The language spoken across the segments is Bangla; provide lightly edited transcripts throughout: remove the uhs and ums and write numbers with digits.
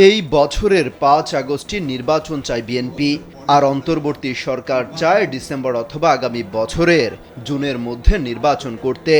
এই বছরের ৫ আগস্টে নির্বাচন চায় বিএনপি, আর অন্তর্বর্তী সরকার চায় ডিসেম্বর অথবা আগামী বছরের জুনের মধ্যে নির্বাচন করতে।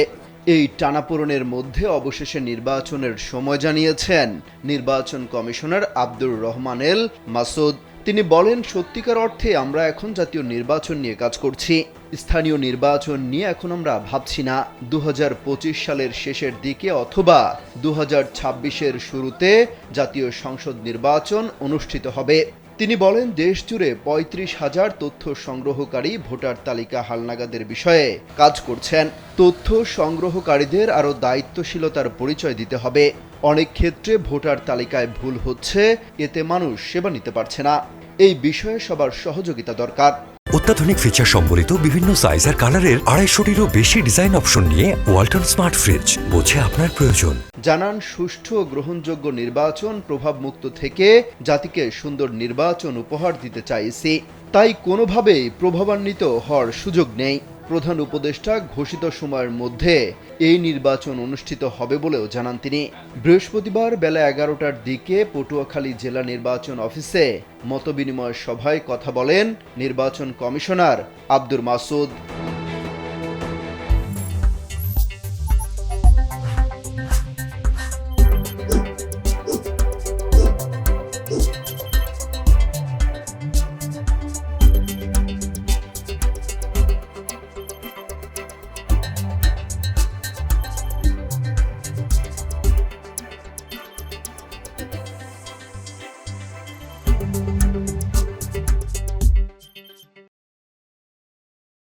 এই টানাপোড়েনের মধ্যে অবশেষে নির্বাচনের সময় জানিয়েছেন নির্বাচন কমিশনার আব্দুর রহমান এল মাসুদ। তিনি বলেন, সত্যিকার অর্থে আমরা এখন জাতীয় নির্বাচন নিয়ে কাজ করছি। স্থানীয় নির্বাচন নিয়ে এখন আমরা ভাবছি না। ২০২৫ সালের শেষের দিকে অথবা ২০২৬-এর শুরুতে জাতীয় সংসদ নির্বাচন অনুষ্ঠিত হবে। তিনি বলেন, দেশ জুড়ে ৩৫,০০০ তথ্য সংগ্রহকারী ভোটার তালিকা হালনাগাদের বিষয়ে কাজ করছেন। তথ্য সংগ্রহকারীদের আরও দায়িত্বশীলতার পরিচয় দিতে হবে। অনেক ক্ষেত্রে ভোটার তালিকায় ভুল হচ্ছে, এতে মানুষ সেবা নিতে পারছে না। এই বিষয়ে সবার সহযোগিতা দরকার। অত্যাধুনিক ফিচার সম্বলিত বিভিন্ন সাইজ আর কালারের ২৫০টিরও বেশি ডিজাইন অপশন নিয়ে ওয়ালটন স্মার্ট ফ্রিজ, বোঝে আপনার প্রয়োজন। জানান, সুষ্ঠু ও গ্রহণযোগ্য নির্বাচন প্রভাবমুক্ত থেকে জাতিকে সুন্দর নির্বাচন উপহার দিতে চাইছি। তাই কোনোভাবেই প্রভাবান্বিত হওয়ার সুযোগ নেই। প্রধান উপদেষ্টা ঘোষিত সময়ের মধ্যে এই নির্বাচন অনুষ্ঠিত হবে বলেও জানান তিনি। বৃহস্পতিবার বেলা ১১টার দিকে পটুয়াখালী জেলা নির্বাচন অফিসে মতবিনিময় সভায় কথা বলেন নির্বাচন কমিশনার আব্দুর মাসুদ।